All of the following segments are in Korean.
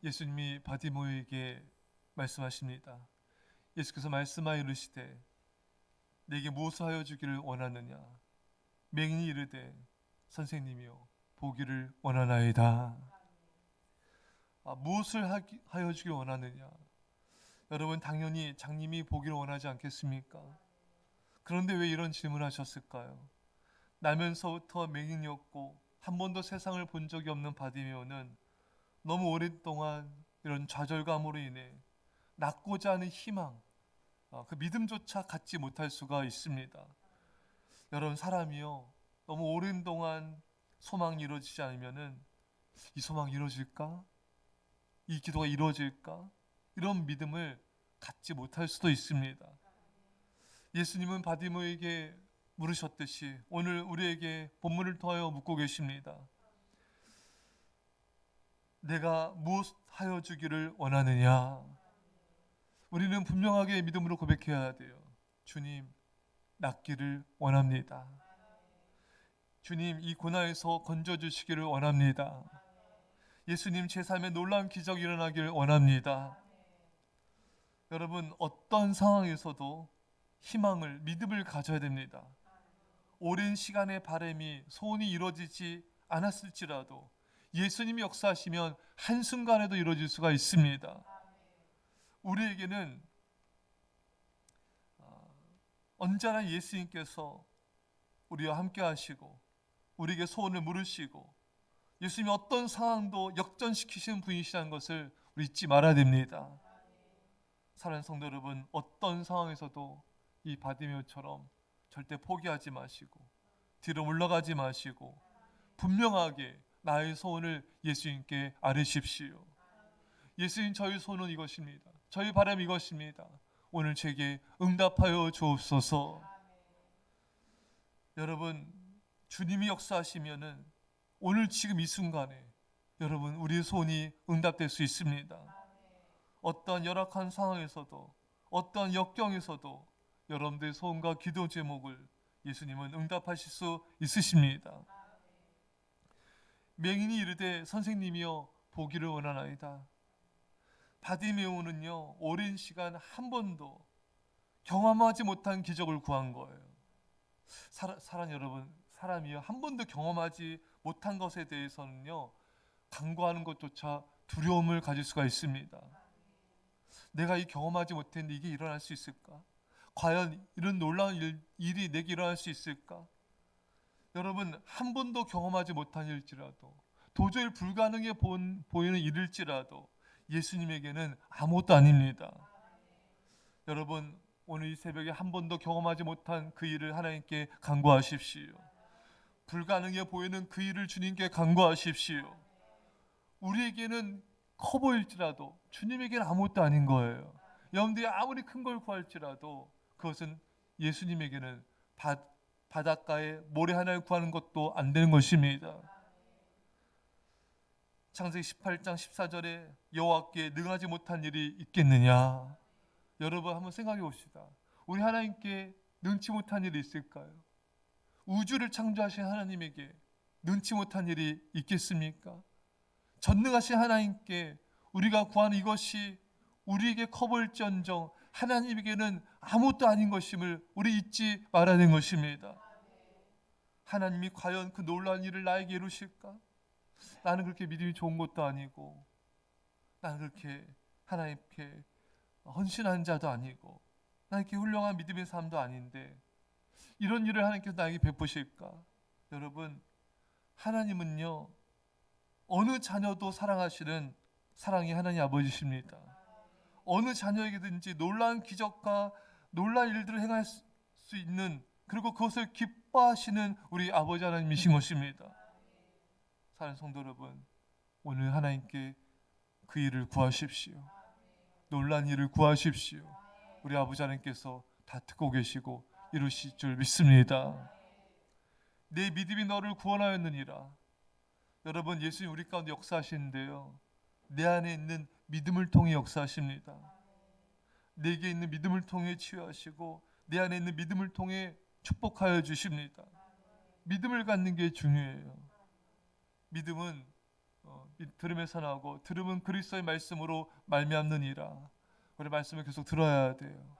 예수님이 바디모에게 말씀하십니다. 예수께서 말씀하여 이르시되 내게 무엇을 하여 주기를 원하느냐. 맹인이 이르되 선생님이여 보기를 원하나이다. 무엇을 하여 주기를 원하느냐. 여러분, 당연히 장님이 보기를 원하지 않겠습니까? 그런데 왜 이런 질문을 하셨을까요? 나면서부터 맹인이었고 한 번도 세상을 본 적이 없는 바디메오는 너무 오랫동안 이런 좌절감으로 인해 낳고자 하는 희망, 그 믿음조차 갖지 못할 수가 있습니다. 여러분, 사람이요 너무 오랜 동안 소망이 이루어지지 않으면은 이 소망이 이루어질까? 이 기도가 이루어질까? 이런 믿음을 갖지 못할 수도 있습니다. 예수님은 바디모에게 물으셨듯이 오늘 우리에게 본문을 통하여 묻고 계십니다. 내가 무엇 하여 주기를 원하느냐? 우리는 분명하게 믿음으로 고백해야 돼요. 주님, 낫기를 원합니다. 주님, 이 고난에서 건져주시기를 원합니다. 예수님, 제 삶에 놀라운 기적이 일어나기를 원합니다. 여러분, 어떤 상황에서도 희망을, 믿음을 가져야 됩니다. 오랜 시간의 바람이, 소원이 이루어지지 않았을지라도 예수님이 역사하시면 한순간에도 이루어질 수가 있습니다. 우리에게는 언제나 예수님께서 우리와 함께 하시고 우리에게 소원을 물으시고 예수님이 어떤 상황도 역전시키시는 분이시라는 것을 우리 잊지 말아야 됩니다. 사랑하는 성도 여러분, 어떤 상황에서도 이 바디메오처럼 절대 포기하지 마시고 뒤로 물러가지 마시고 분명하게 나의 소원을 예수님께 아뢰십시오. 예수님, 저희 소원은 이것입니다. 저희 바람 이것입니다. 오늘 제게 응답하여 주옵소서. 여러분, 주님이 역사하시면은 오늘 지금 이 순간에 여러분 우리의 소원이 응답될 수 있습니다. 어떠한 열악한 상황에서도 어떠한 역경에서도 여러분들의 소원과 기도 제목을 예수님은 응답하실 수 있으십니다. 맹인이 이르되 선생님이여 보기를 원하나이다. 바디메오는요 오랜 시간 한 번도 경험하지 못한 기적을 구한 거예요. 사랑 여러분, 사람이요 한 번도 경험하지 못한 것에 대해서는요 간구하는 것조차 두려움을 가질 수가 있습니다. 내가 이 경험하지 못했는데 이게 일어날 수 있을까? 과연 이런 놀라운 일이 내게 일어날 수 있을까? 여러분, 한 번도 경험하지 못한 일일지라도 도저히 불가능해 보이는 일일지라도 예수님에게는 아무것도 아닙니다. 여러분, 오늘 이 새벽에 한 번도 경험하지 못한 그 일을 하나님께 간구하십시오. 불가능해 보이는 그 일을 주님께 간구하십시오. 우리에게는 커 보일지라도 주님에게는 아무것도 아닌 거예요. 여러분들이 아무리 큰 걸 구할지라도 그것은 예수님에게는 바닷가에 모래 하나를 구하는 것도 안 되는 것입니다. 창세기 18장 14절에 여호와께 능하지 못한 일이 있겠느냐. 여러분 한번 생각해 봅시다. 우리 하나님께 능치 못한 일이 있을까요? 우주를 창조하신 하나님에게 능치 못한 일이 있겠습니까? 전능하신 하나님께 우리가 구하는 이것이 우리에게 커 보일지언정 하나님에게는 아무것도 아닌 것임을 우리 잊지 말아야 하는 것입니다. 하나님이 과연 그 놀라운 일을 나에게 이루실까? 나는 그렇게 믿음이 좋은 것도 아니고 나는 그렇게 하나님께 헌신한 자도 아니고 나는 이렇게 훌륭한 믿음의 삶도 아닌데 이런 일을 하나님께서 나에게 베푸실까? 여러분, 하나님은요 어느 자녀도 사랑하시는 사랑의 하나님 아버지십니다. 어느 자녀에게든지 놀라운 기적과 놀라운 일들을 행할 수 있는 그리고 그것을 기뻐하시는 우리 아버지 하나님이신 것입니다. 사랑하는 성도 여러분, 오늘 하나님께 그 일을 구하십시오. 놀라운 일을 구하십시오. 우리 아버지 하나님께서 다 듣고 계시고 이루실 줄 믿습니다. 내 믿음이 너를 구원하였느니라. 여러분, 예수님 우리 가운데 역사하시는데요 내 안에 있는 믿음을 통해 역사하십니다. 내게 있는 믿음을 통해 치유하시고 내 안에 있는 믿음을 통해 축복하여 주십니다. 믿음을 갖는 게 중요해요. 믿음은 들음에서 나고 들음은 그리스도의 말씀으로 말미암느니라. 우리 말씀을 계속 들어야 돼요.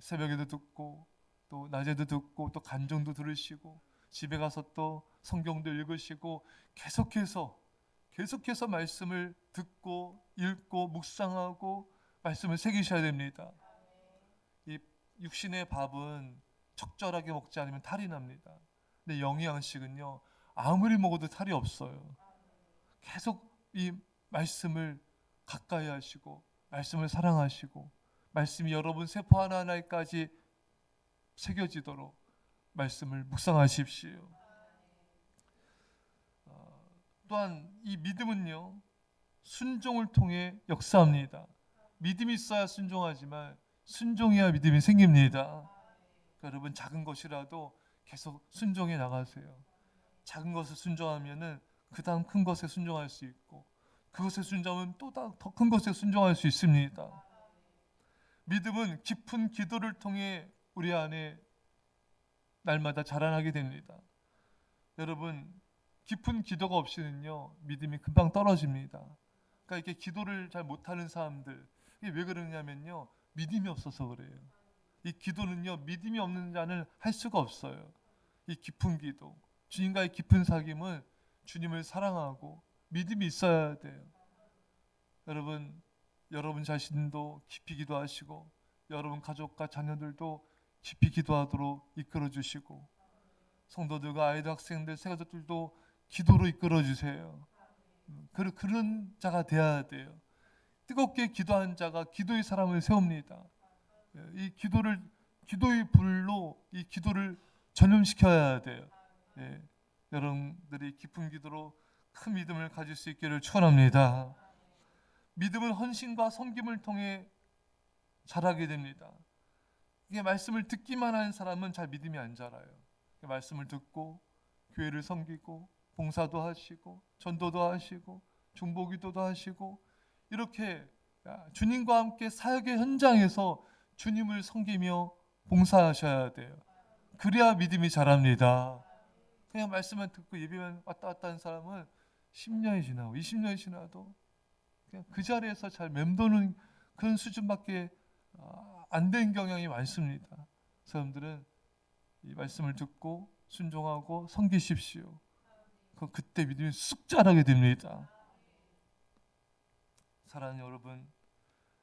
새벽에도 듣고 또 낮에도 듣고 또 간증도 들으시고 집에 가서 또 성경도 읽으시고 계속해서 말씀을 듣고 읽고 묵상하고 말씀을 새기셔야 됩니다. 이 육신의 밥은 적절하게 먹지 않으면 탈이 납니다. 근데 영의 양식은요, 아무리 먹어도 탈이 없어요. 계속 이 말씀을 가까이 하시고 말씀을 사랑하시고 말씀이 여러분 세포 하나하나에까지 새겨지도록 말씀을 묵상하십시오. 또한 이 믿음은요, 순종을 통해 역사합니다. 믿음이 있어야 순종하지만 순종해야 믿음이 생깁니다. 여러분 작은 것이라도 계속 순종해 나가세요. 작은 것을 순종하면은 그 다음 큰 것에 순종할 수 있고 그것에 순종하면 또 더 큰 것에 순종할 수 있습니다. 믿음은 깊은 기도를 통해 우리 안에 날마다 자라나게 됩니다. 여러분 깊은 기도가 없이는요 믿음이 금방 떨어집니다. 그러니까 이렇게 기도를 잘 못하는 사람들 이게 왜 그러냐면요 믿음이 없어서 그래요. 이 기도는요 믿음이 없는 자는 할 수가 없어요. 이 깊은 기도 주님과의 깊은 사귐은 주님을 사랑하고 믿음이 있어야 돼요. 여러분 자신도 깊이 기도하시고 여러분 가족과 자녀들도 깊이 기도하도록 이끌어 주시고 성도들과 아이들 학생들 세가족들도 기도로 이끌어 주세요. 그런 자가 되어야 돼요. 뜨겁게 기도한 자가 기도의 사람을 세웁니다. 이 기도의 불로 이 기도를 전염시켜야 돼요. 여러분들이 깊은 기도로 큰 믿음을 가질 수 있기를 축원합니다. 믿음은 헌신과 섬김을 통해 자라게 됩니다. 이게 말씀을 듣기만 하는 사람은 잘 믿음이 안 자라요. 말씀을 듣고 교회를 섬기고 봉사도 하시고 전도도 하시고 중보기도도 하시고 이렇게 주님과 함께 사역의 현장에서 주님을 섬기며 봉사하셔야 돼요. 그래야 믿음이 자랍니다. 그냥 말씀만 듣고 예배만 왔다 갔다 하는 사람은 10년이 지나고 20년이 지나도 그냥 그 자리에서 잘 맴도는 그런 수준밖에 안 된 경향이 많습니다. 사람들은 이 말씀을 듣고 순종하고 섬기십시오. 그때 믿음이 쑥 자라게 됩니다. 사랑하는 여러분,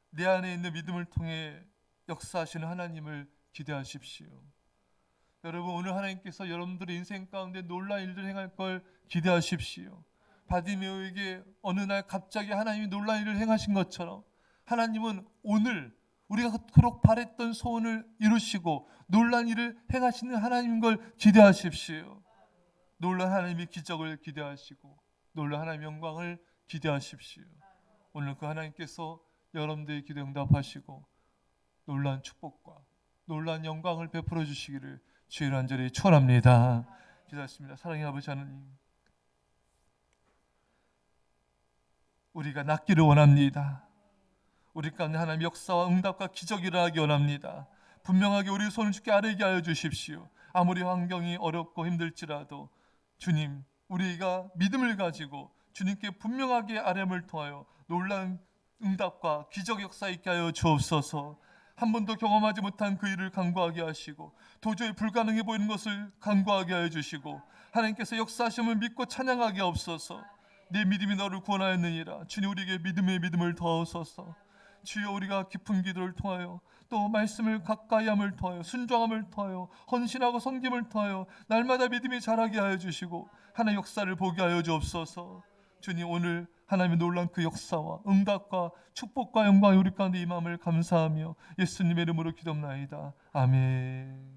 내 안에 있는 믿음을 통해 역사하시는 하나님을 기대하십시오. 여러분 오늘 하나님께서 여러분들의 인생 가운데 놀라운 일을 행할 걸 기대하십시오. 바디메오에게 어느 날 갑자기 하나님이 놀라운 일을 행하신 것처럼 하나님은 오늘 우리가 그토록 바랬던 소원을 이루시고 놀라운 일을 행하시는 하나님인 걸 기대하십시오. 놀라운 하나님의 기적을 기대하시고 놀라운 하나님의 영광을 기대하십시오. 오늘 그 하나님께서 여러분들의 기도 응답하시고 놀라운 축복과 놀라운 영광을 베풀어 주시기를 주의 간절히 축원합니다. 기도하십니다. 사랑의 아버지 하나님, 우리가 낫기를 원합니다. 우리 가운데 하나님 역사와 응답과 기적이 일어나기 원합니다. 분명하게 우리 손을 주께 아뢰게 하여 주십시오. 아무리 환경이 어렵고 힘들지라도 주님, 우리가 믿음을 가지고 주님께 분명하게 아뢰음을 통하여 놀라운 응답과 기적 역사 있게 하여 주옵소서. 한 번도 경험하지 못한 그 일을 간구하게 하시고 도저히 불가능해 보이는 것을 간구하게 하여 주시고 하나님께서 역사하심을 믿고 찬양하게 하옵소서. 내 믿음이 너를 구원하였느니라. 주님, 우리에게 믿음의 믿음을 더하소서. 주여, 우리가 깊은 기도를 통하여 또 말씀을 가까이함을 통하여 순종함을 통하여 헌신하고 섬김을 통하여 날마다 믿음이 자라게 하여 주시고 하나님의 역사를 보게 하여 주옵소서. 주님, 오늘 하나님의 놀라운 그 역사와 응답과 축복과 영광이 우리 가운데 임함을 감사하며 예수님의 이름으로 기도합나이다. 아멘.